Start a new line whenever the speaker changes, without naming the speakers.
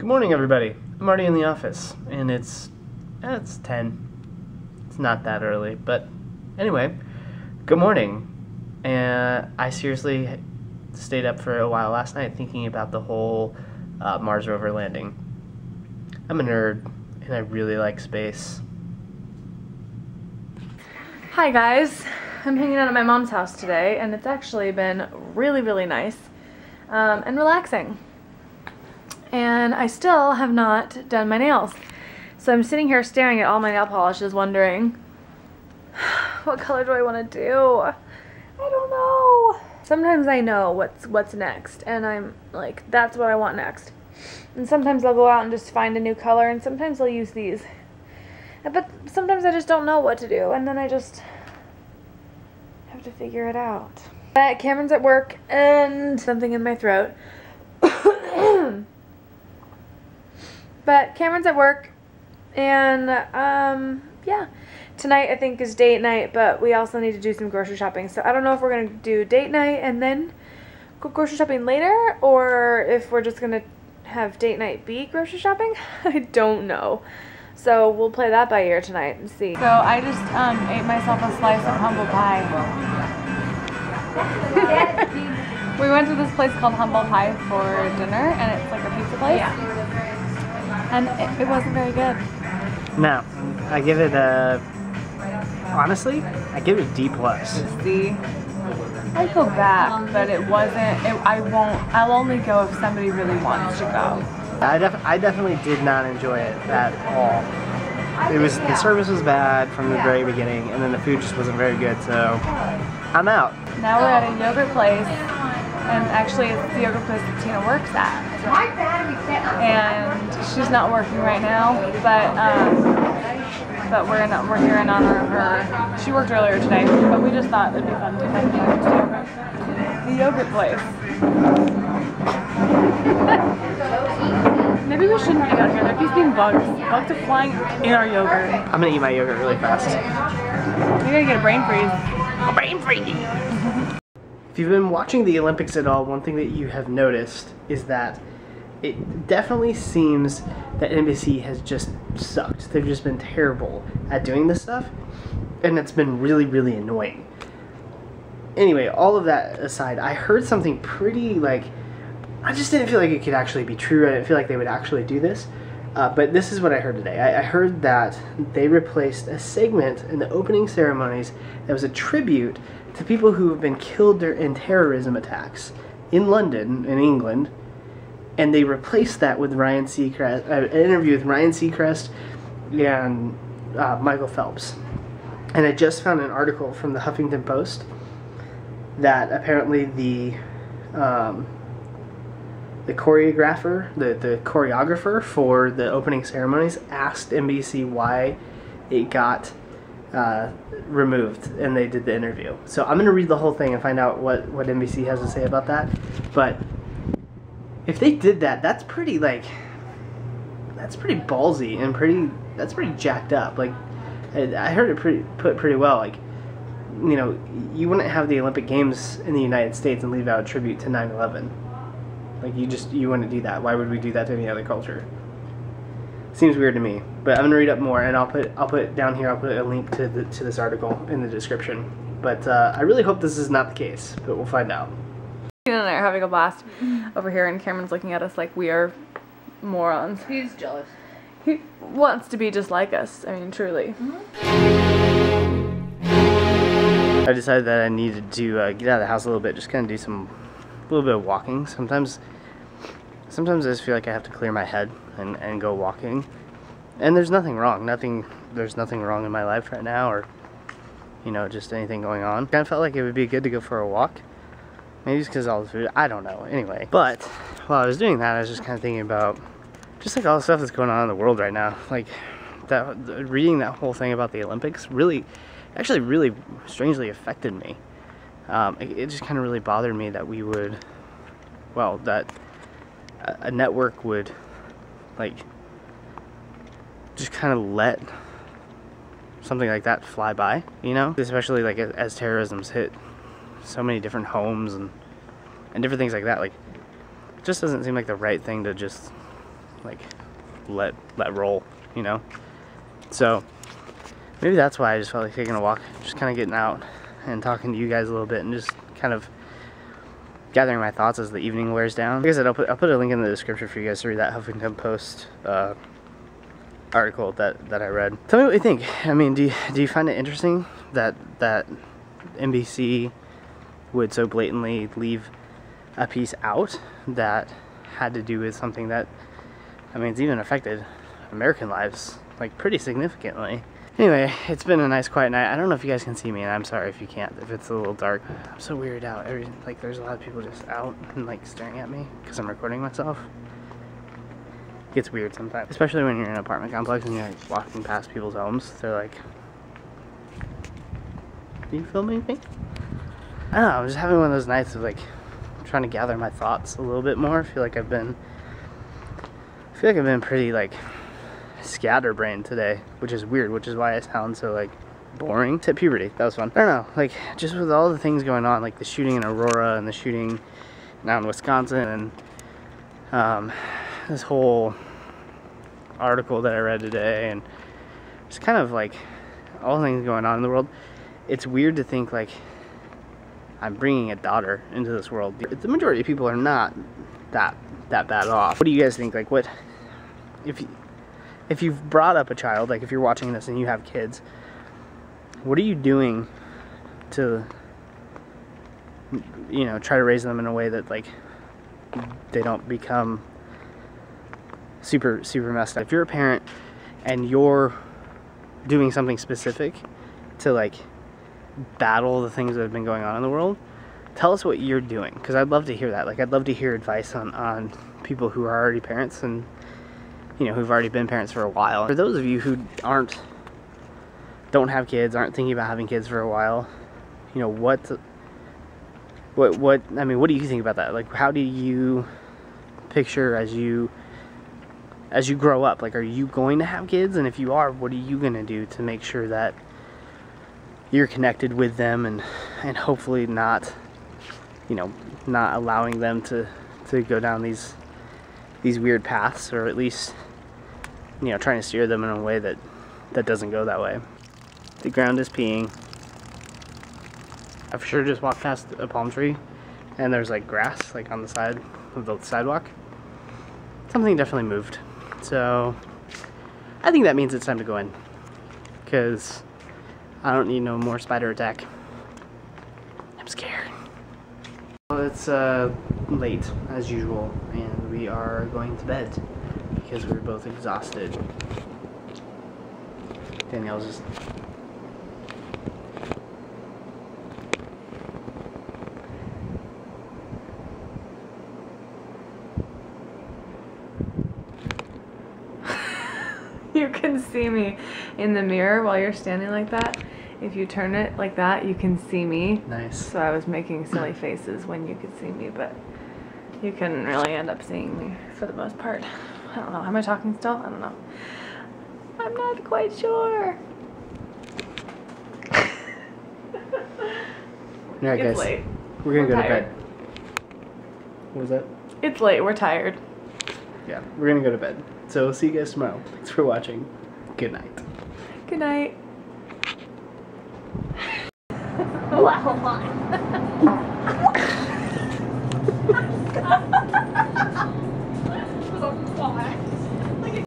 Good morning, everybody. I'm already in the office, and it's 10. It's not that early, but anyway, good morning. And I seriously stayed up for a while last night thinking about the whole Mars rover landing. I'm a nerd, and I really like space.
Hi guys, I'm hanging out at my mom's house today, and it's actually been really nice and relaxing. And I still have not done my nails. So I'm sitting here staring at all my nail polishes wondering, what color do I want to do? I don't know. Sometimes I know what's next, and I'm like, that's what I want next. And sometimes I'll go out and just find a new color, and sometimes I'll use these. But sometimes I just don't know what to do, and then I just have to figure it out. But Cameron's at work, and something in my throat. But Cameron's at work, and yeah. Tonight I think is date night, but we also need to do some grocery shopping. So I don't know if we're going to do date night and then go grocery shopping later, or if we're just going to have date night be grocery shopping. I don't know. So we'll play that by ear tonight and see. So I just ate myself a slice of humble pie. We went to this place called Humble Pie for dinner, and it's like a pizza place. Yeah. And it wasn't very good.
No, I give it a, honestly, I give it a D+.
See, I go back, but it wasn't, I'll only go if somebody really wants to go.
I definitely did not enjoy it at all. The service was bad from the very beginning, and then the food just wasn't very good, so I'm out.
Now we're at a yogurt place, and actually it's the yogurt place that Tina works at. And she's not working right now, but we're here in honor of her. She worked earlier today, but we just thought it'd be fun to head to the yogurt place. Maybe we shouldn't be out here. There keeps being bugs. Bugs are flying in our yogurt.
I'm gonna eat my yogurt really fast.
You're gonna get a brain freeze.
A brain freeze! If you've been watching the Olympics at all, one thing that you have noticed is that it definitely seems that NBC has just sucked. They've just been terrible at doing this stuff, and it's been really annoying. Anyway, all of that aside, I heard something pretty, like, I just didn't feel like it could actually be true. I didn't feel like they would actually do this. But this is what I heard today. I heard that they replaced a segment in the opening ceremonies that was a tribute to people who have been killed in terrorism attacks in London, in England, and they replaced that with Ryan Seacrest, an interview with Ryan Seacrest and Michael Phelps. And I just found an article from the Huffington Post that apparently the choreographer for the opening ceremonies asked NBC why it got removed, and they did the interview. So I'm gonna read the whole thing and find out what NBC has to say about that. But if they did that, that's pretty ballsy and that's pretty jacked up. Like, I heard it put pretty well. Like, you know, you wouldn't have the Olympic Games in the United States and leave out a tribute to 9/11. Like, you wouldn't do that. Why would we do that to any other culture? Seems weird to me. But I'm gonna read up more, and I'll put down here. I'll put a link to this article in the description. But I really hope this is not the case. But we'll find out.
Tina and I are having a blast over here, and Cameron's looking at us like we are morons.
He's jealous.
He wants to be just like us. I mean, truly.
I decided that I needed to get out of the house a little bit, just kind of do a little bit of walking. Sometimes I just feel like I have to clear my head and go walking. And there's nothing wrong. There's nothing wrong in my life right now, or, you know, just anything going on. Kind of felt like it would be good to go for a walk. Maybe it's because all the food, I don't know. Anyway, but while I was doing that, I was just kind of thinking about just like all the stuff that's going on in the world right now. Like, reading that whole thing about the Olympics actually really strangely affected me. It just kind of really bothered me that that a network would, like, just kind of let something like that fly by, you know? Especially, like, as terrorism's hit so many different homes and different things like that. Like, it just doesn't seem like the right thing to just like let roll, you know. So maybe that's why I just felt like taking a walk, just kind of getting out and talking to you guys a little bit and just kind of gathering my thoughts as the evening wears down. Like I said, I'll put a link in the description for you guys to read that Huffington Post article that I read. Tell me what you think. I mean, do you find it interesting that NBC would so blatantly leave a piece out that had to do with something that, I mean, it's even affected American lives like pretty significantly. Anyway, it's been a nice quiet night. I don't know if you guys can see me, and I'm sorry if you can't, if it's a little dark. I'm so weirded out. Like there's a lot of people just out and like staring at me because I'm recording myself. It gets weird sometimes, especially when you're in an apartment complex and you're like walking past people's homes. They're like, "Are you filming me?" I don't know, I'm just having one of those nights of like trying to gather my thoughts a little bit more. I feel like I've been pretty like scatterbrained today, which is weird, which is why I sound so like boring. Hit puberty. That was fun. I don't know, like just with all the things going on, like the shooting in Aurora and the shooting now in Wisconsin, and this whole article that I read today, and just kind of like all the things going on in the world. It's weird to think like I'm bringing a daughter into this world. The majority of people are not that bad off. What do you guys think? Like, what if you've brought up a child, like if you're watching this and you have kids, what are you doing to, you know, try to raise them in a way that like they don't become super messed up? If you're a parent and you're doing something specific to like battle the things that have been going on in the world, tell us what you're doing, because I'd love to hear that. Like I'd love to hear advice on people who are already parents and, you know, who've already been parents for a while. For those of you who don't have kids, aren't thinking about having kids for a while, you know, what I mean, what do you think about that? Like, how do you picture as you grow up? Like, are you going to have kids? And if you are, what are you going to do to make sure that you're connected with them and hopefully not, you know, not allowing them to go down these weird paths, or at least, you know, trying to steer them in a way that doesn't go that way. The ground is peeing. I've sure just walked past a palm tree and there's like grass like on the side of the sidewalk. Something definitely moved. So I think that means it's time to go in, because I don't need no more spider attack. I'm scared. Well, it's late as usual, and we are going to bed because we're both exhausted. Danielle's just...
You can see me in the mirror while you're standing like that. If you turn it like that, you can see me.
Nice.
So I was making silly faces when you could see me, but you couldn't really end up seeing me for the most part. I don't know. Am I talking still? I don't know. I'm not quite sure.
Alright guys,
late.
we're gonna go
tired.
to bed. What was that?
It's late. We're tired.
Yeah, we're gonna go to bed. So we'll see you guys tomorrow. Thanks for watching. Good night.
Good night.
Well, fine.